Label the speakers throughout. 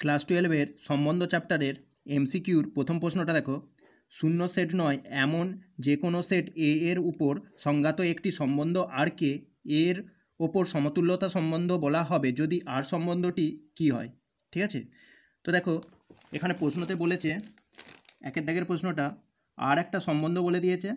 Speaker 1: Class 12-এর সম্বন্ধ চ্যাপ্টারের এমসিকিউর প্রথম প্রশ্নটা দেখো। শূন্য সেট নয় এমন যে কোনো সেট এ এর উপর সংজ্ঞাত একটি সম্বন্ধ আর কে এর ওপর সমতুল্যতা সম্বন্ধ বলা হবে যদি আর সম্বন্ধটি কি হয়। ঠিক আছে, তো দেখো এখানে প্রশ্নতে বলেছে, একের দাগের প্রশ্নটা আর একটা সম্বন্ধ বলে দিয়েছে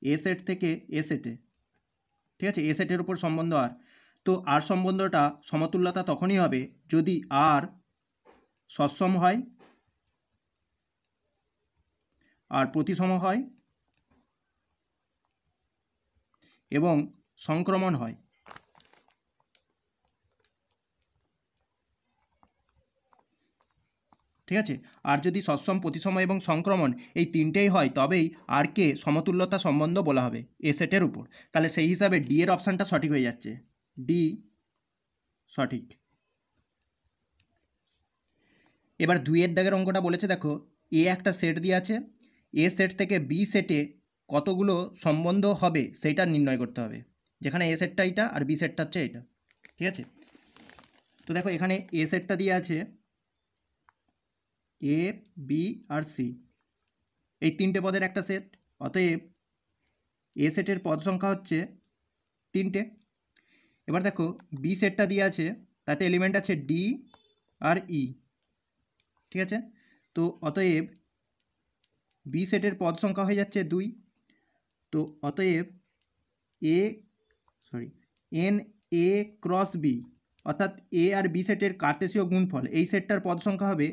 Speaker 1: এ সেট থেকে এ সেটে। ঠিক আছে, এ সেটের উপর সম্বন্ধ আর, তো আর সম্বন্ধটা সমতুল্যতা তখনই হবে যদি আর সসম হয় আর প্রতিসম হয় এবং সংক্রমণ হয়। ঠিক আছে, আর যদি সসম, প্রতিসম এবং সংক্রমণ এই তিনটেই হয় তবেই আর কে সমতুল্যতা সম্বন্ধ বলা হবে এ সেটের উপর। তাহলে সেই হিসাবে ডি এর অপশানটা সঠিক হয়ে যাচ্ছে, ডি সঠিক। এবার 2-এর দাগের অঙ্কটা বলেছে, দেখো এ একটা সেট দিয়ে আছে, এ সেট থেকে বি সেটে কতগুলো সম্বন্ধ হবে সেইটা নির্ণয় করতে হবে, যেখানে এ সেটটা এইটা আর বি সেটটা হচ্ছে এইটা। ঠিক আছে, তো দেখো এখানে এ সেটটা দিয়ে আছে এ, বি আর সি, এই তিনটে পদের একটা সেট, অতএব এ সেটের পদ সংখ্যা হচ্ছে 3টে। এবার দেখো বি সেটটা দিয়ে আছে, তাতে এলিমেন্ট আছে ডি আর ই। ঠিক আছে, তো অতএব বি সেটের পদ সংখ্যা হয়ে যাচ্ছে 2, তো অতএব এন এ ক্রস বি অর্থাৎ এ আর বি সেটের কার্তেশীয় গুণফল এই সেটটার পদ সংখ্যা হবে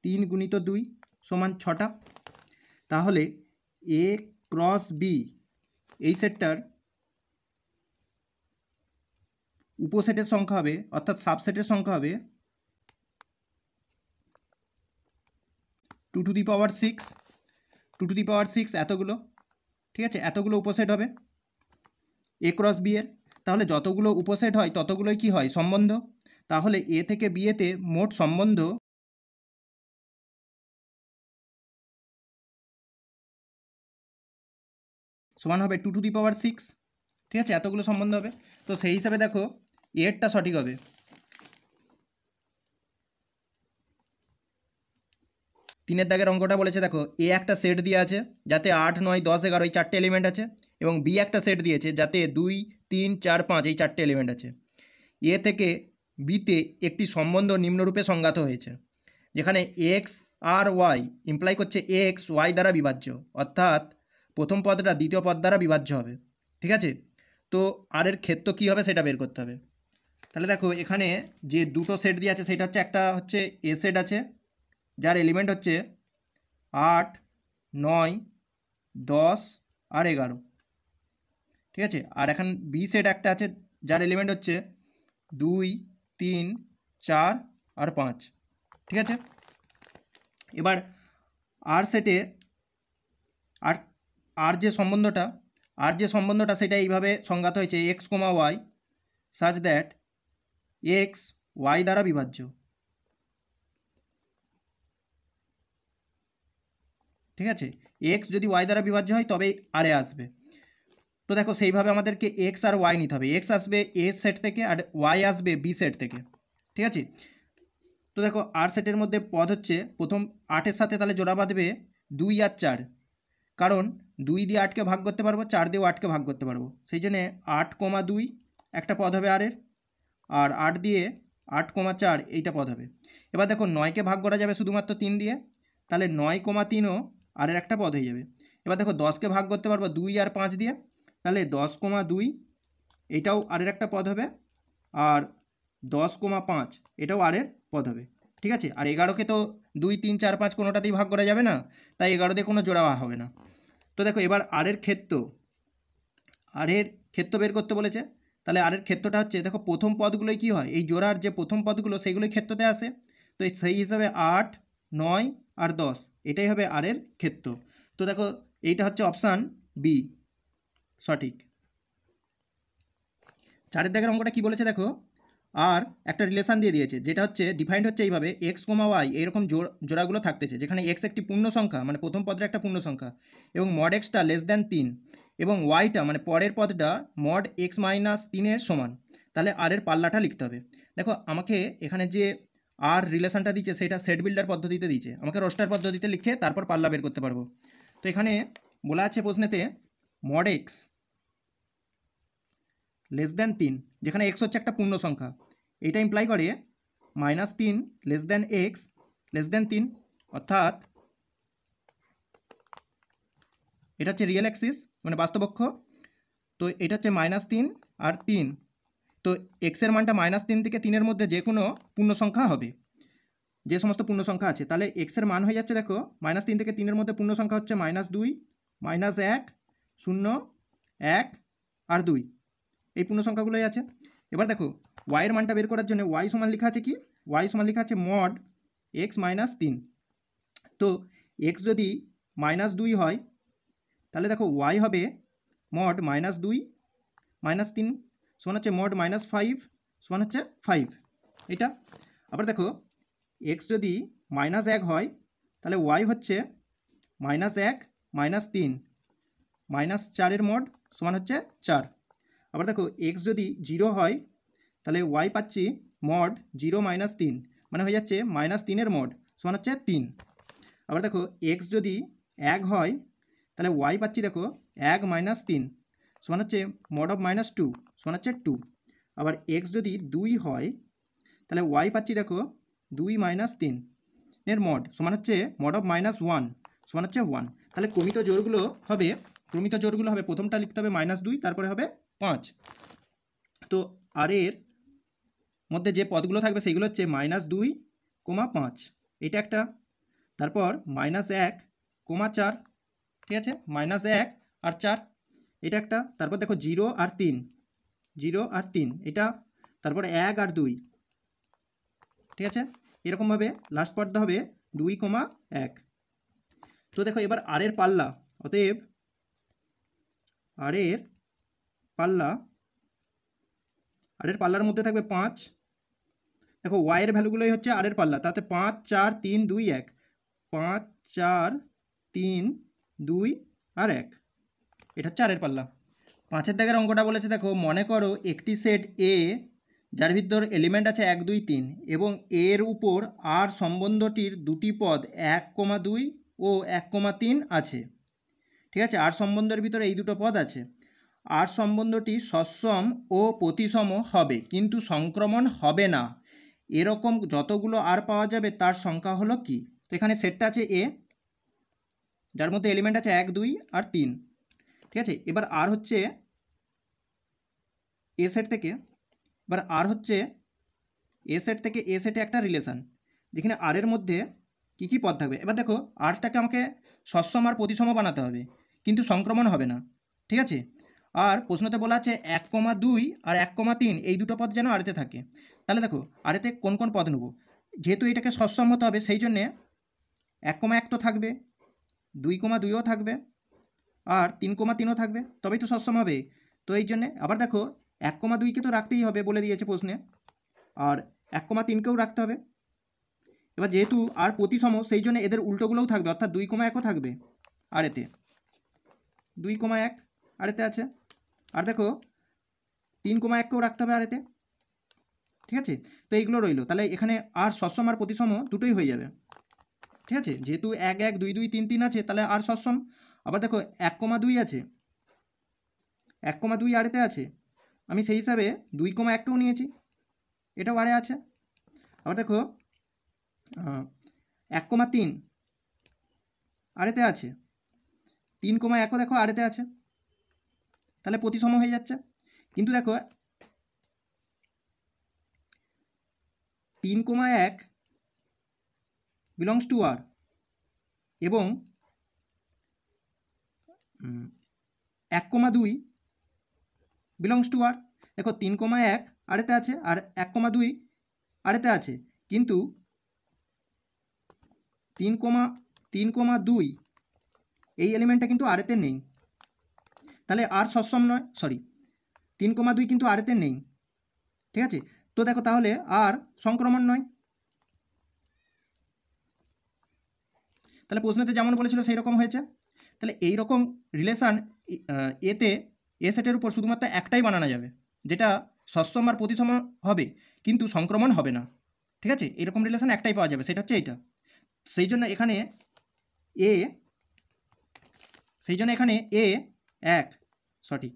Speaker 1: 3 গুণিত 2 সমান 6টা। তাহলে এ ক্রস বি এই সেটটার উপসেটের সংখ্যা হবে অর্থাৎ সাবসেটের সংখ্যা হবে 2 to the power 6, 2 to the পাওয়ার 6 এতগুলো। ঠিক আছে, এতগুলো উপসেট হবে এ ক্রস বি এর। তাহলে যতগুলো উপসেট হয় ততগুলোই কি হয়, সম্বন্ধ। তাহলে এ থেকে বি এতে মোট সম্বন্ধ সমান হবে 2 টু দি পাওয়ার 6। ঠিক আছে, এতগুলো সম্বন্ধ হবে, তো সেই হিসাবে দেখো এরটা সঠিক হবে। তিনের দাগের অঙ্কটা বলেছে, দেখো এ একটা সেট দিয়ে আছে যাতে 8, 9, 10, 11 এই 4টে এলিমেন্ট আছে, এবং বি একটা সেট দিয়েছে যাতে 2, 3, 4, 5 এই 4টে এলিমেন্ট আছে। এ থেকে বিতে একটি সম্বন্ধ নিম্নরূপে সংজ্ঞাত হয়েছে, যেখানে এক্স আর ওয়াই ইমপ্লাই করছে এক্স ওয়াই দ্বারা বিভাজ্য, অর্থাৎ প্রথম পদটা দ্বিতীয় পদ দ্বারা বিভাজ্য হবে। ঠিক আছে, তো আর এর ক্ষেত্র কী হবে সেটা বের করতে হবে। তাহলে দেখো এখানে যে দুটো সেট দিয়ে আছে সেটা হচ্ছে, একটা হচ্ছে এ সেট আছে যার এলিমেন্ট হচ্ছে 8, 9, 10 আর 11। ঠিক আছে, আর এখন বি সেট একটা আছে যার এলিমেন্ট হচ্ছে 2, 3, 4 আর 5। ঠিক আছে, এবার আর সেটে আর আর যে সম্বন্ধটা সেটা এইভাবে সংজ্ঞাত হয়েছে x comma y such that x y দ্বারা বিভাজ্য। ঠিক আছে, এক্স যদি ওয়াই দ্বারা বিভাজ্য হয় তবেই আরে আসবে। তো দেখো সেইভাবে আমাদেরকে এক্স আর ওয়াই নিতে হবে, এক্স আসবে এ সেট থেকে আর ওয়াই আসবে বি সেট থেকে। ঠিক আছে, তো দেখো আর সেটের মধ্যে পদ হচ্ছে প্রথম 8-এর সাথে তাহলে জোড়া বাঁধবে 2 আর 4, কারণ 2 দিয়ে 8কে ভাগ করতে পারবো, 4 দিয়েও 8কে ভাগ করতে পারবো, সেই জন্যে 8,2 একটা পদ হবে আরের, আর 8 দিয়ে 8,4 এইটা পদ হবে। এবার দেখো 9কে ভাগ করা যাবে শুধুমাত্র 3 দিয়ে, তাহলে 9,3ও আরের একটা পদ হয়ে যাবে। এবার দেখো 10কে ভাগ করতে পারবো 2 আর 5 দিয়ে, তাহলে 10,2 এইটাও আরের একটা পদ হবে, আর 10,5 এটাও আরের পদ হবে। ঠিক আছে, আর 11কে তো 2, 3, 4, 5 কোনোটাতেই ভাগ করা যাবে না, তাই 11 দিয়ে কোনো জোড়া হবে না। তো দেখো এবার আরের ক্ষেত্র বের করতে বলেছে, তাহলে আরের ক্ষেত্রটা হচ্ছে, দেখো প্রথম পদগুলোই কি হয়, এই জোড়ার যে প্রথম পদগুলো সেইগুলোই ক্ষেত্রতে আসে, তো সেই হিসাবে 8, 9 আর 10 এটাই হবে আরের ক্ষেত্র। তো দেখো এইটা হচ্ছে অপশান বি সঠিক। 4-এর দাগের অঙ্কটা কি বলেছে, দেখো আর একটা রিলেশান দিয়ে দিয়েছে, যেটা হচ্ছে ডিফাইন্ড হচ্ছে এইভাবে এক্স কমা ওয়াই এইরকম জোড়াগুলো থাকতেছে, যেখানে এক্স একটি পূর্ণ সংখ্যা মানে প্রথম পদটা একটা পূর্ণ সংখ্যা, এবং মড এক্সটা লেস দ্যান 3, এবং ওয়াইটা মানে পরের পদটা মড এক্স মাইনাস 3-এর সমান। তাহলে আর এর পাল্লাটা লিখতে হবে। দেখো আমাকে এখানে যে আর রিলেশনটা দিচ্ছে সেটা সেট বিল্ডার পদ্ধতিতে দিচ্ছে, আমাকে রোস্টার পদ্ধতিতে লিখে তারপর পাল্লা বের করতে পারবো। তো এখানে বলা আছে প্রশ্নেতে মড এক্স লেস দ্যান 3, যেখানে এক্স হচ্ছে একটা পূর্ণ সংখ্যা, এটা ইমপ্লাই করে -3 less than x less than 3, অর্থাৎ এটা হচ্ছে রিয়েল অ্যাক্সিস মানে বাস্তব অক্ষ। তো এটা হচ্ছে -3 আর 3, তো এক্সের মানটা -3 থেকে 3-এর মধ্যে যে কোনো পূর্ণ সংখ্যা হবে, যে সমস্ত পূর্ণ সংখ্যা আছে। তাহলে এক্সের মান হয়ে যাচ্ছে দেখো -3 থেকে 3-এর মধ্যে পূর্ণ সংখ্যা হচ্ছে -2, -1, 0, 1 আর 2, এই পূর্ণ সংখ্যাগুলোই আছে। এবার দেখো ওয়াইয়ের মানটা বের করার জন্য ওয়াই সমান লেখা আছে কি, ওয়াই সমান লেখা আছে মড এক্স -3। তো এক্স যদি -2 হয় তাহলে দেখো ওয়াই হবে মড -2 -3 সমান হচ্ছে মড -5 সমান হচ্ছে 5, এটা। আবার দেখো এক্স যদি -1 হয় তাহলে ওয়াই হচ্ছে -1 -3 -4-এর মড সমান হচ্ছে 4। আবার দেখো এক্স যদি 0 হয় তাহলে ওয়াই পাচ্ছি মড 0 -3 মানে হয়ে যাচ্ছে -3-এর মড সমান হচ্ছে 3। আবার দেখো এক্স যদি 1 হয় তাহলে ওয়াই পাচ্ছি দেখো 1 -3 সমান হচ্ছে মড অফ -2 সমান হচ্ছে 2। আবার এক্স যদি 2 হয় তাহলে ওয়াই পাচ্ছি দেখো 2 -3-এর মড সমান হচ্ছে মড অফ -1 সমান হচ্ছে 1। তাহলে ক্রমিত জোড়গুলো হবে প্রথমটা লিখতে হবে -2, তারপরে হবে 5। তো আর এর মধ্যে যে পদগুলো থাকবে সেইগুলো হচ্ছে -2, 5, এটা একটা, তারপর -1, 4, ঠিক আছে, -1 আর 4, এটা একটা, তারপর দেখো 0 আর 3, এটা, তারপর 1 আর 2, ঠিক আছে, এরকমভাবে লাস্ট পদটা হবে 2, 1। তো দেখো এবার আর এর পাল্লা, অতএব আর এর পাল্লার মধ্যে থাকবে 5। দেখো ওয়াইয়ের ভ্যালুগুলোই হচ্ছে আর এর পাল্লা, তাতে 5, 4, 3, 2, 1, 5, 4, 3, 2 আর 1, এটা হচ্ছে আর এর পাল্লা। 5-এর দাগের অঙ্কটা বলেছে দেখো মনে করো একটি সেট এ যার ভিতর এলিমেন্ট আছে 1, 2, 3 এবং এর উপর আর সম্বন্ধটির দুটি পদ 1, 2 ও 1, 3 আছে, ঠিক আছে, আর সম্বন্ধের ভিতরে এই দুটো পদ আছে। আর সম্বন্ধটি সসম ও প্রতিসম হবে কিন্তু সংক্রমণ হবে না, এরকম যতগুলো আর পাওয়া যাবে তার সংখ্যা হলো কি? তো এখানে সেটটা আছে এ যার মধ্যে এলিমেন্ট আছে 1, 2 আর 3, ঠিক আছে। এবার আর হচ্ছে এ সেট থেকে, এ সেটে একটা রিলেশান যেখানে আর এর মধ্যে কী কী পদ থাকবে। এবার দেখো আরটাকে আমাকে সসম আর প্রতিসম বানাতে হবে কিন্তু সংক্রমণ হবে না, ঠিক আছে। আর প্রশ্নতে বলা আছে 1, 2 আর 1, 3 এই দুটো পদ যেন আরেতে থাকে। তাহলে দেখো আরেতে কোন কোন পদ নেব, যেহেতু এটাকে সসম হতে হবে সেই জন্যে 1, 1 তো থাকবে, 2, 2ও থাকবে আর 3, 3ও থাকবে, তবেই তো সসম হবে। তো এই জন্যে আবার দেখো 1, 2কে তো রাখতেই হবে বলে দিয়েছে প্রশ্নে, আর 1, 3কেও রাখতে হবে। এবার যেহেতু আর প্রতিসম সেই জন্য এদের উল্টোগুলোও থাকবে, অর্থাৎ 2, 1ও থাকবে আরেতে, 2, 1 আরেতে আছে। আর দেখো 3, 1কেও রাখতে হবে আরেতে, ঠিক আছে। তো এইগুলো রইলো, তাহলে এখানে আর সসম আর প্রতিসম দুটোই হয়ে যাবে, ঠিক আছে। যেহেতু 1, 1, 2, 2, 3, 3 আছে তাহলে আর সসম। আবার দেখো 1, 2 আছে, 1, 2 আরেতে আছে, আমি সেই হিসাবে 2, 1কেও নিয়েছি, এটাও আরে আছে। আবার দেখো 1, 3 আরেতে আছে, 3, 1ও দেখো আরেতে আছে, তাহলে প্রতিসম হয়ে যাচ্ছে। কিন্তু দেখো 3, 1 বিলংস টু আর এবং 1, 2 বিলংস টু আর। দেখো 3, 1 আরেতে আছে আর 1, 2 আরেতে আছে, কিন্তু 3, 2 এই এলিমেন্টটা কিন্তু আরেতে নেই, তাহলে আর সসম নয়, 3, 2 কিন্তু আরেতে নেই, ঠিক আছে। তো দেখো তাহলে আর সংক্রমণ নয়, তাহলে প্রশ্নতে যেমন বলেছিল সেই রকম হয়েছে। তাহলে এই রকম রিলেশান এ সেটের উপর শুধুমাত্র একটাই বানানো যাবে, যেটা সসম আর প্রতিসম হবে কিন্তু সংক্রমণ হবে না, ঠিক আছে, এরকম রিলেশন একটাই পাওয়া যাবে, সেটা হচ্ছে এইটা। সেই জন্য এখানে এ 1 সঠিক।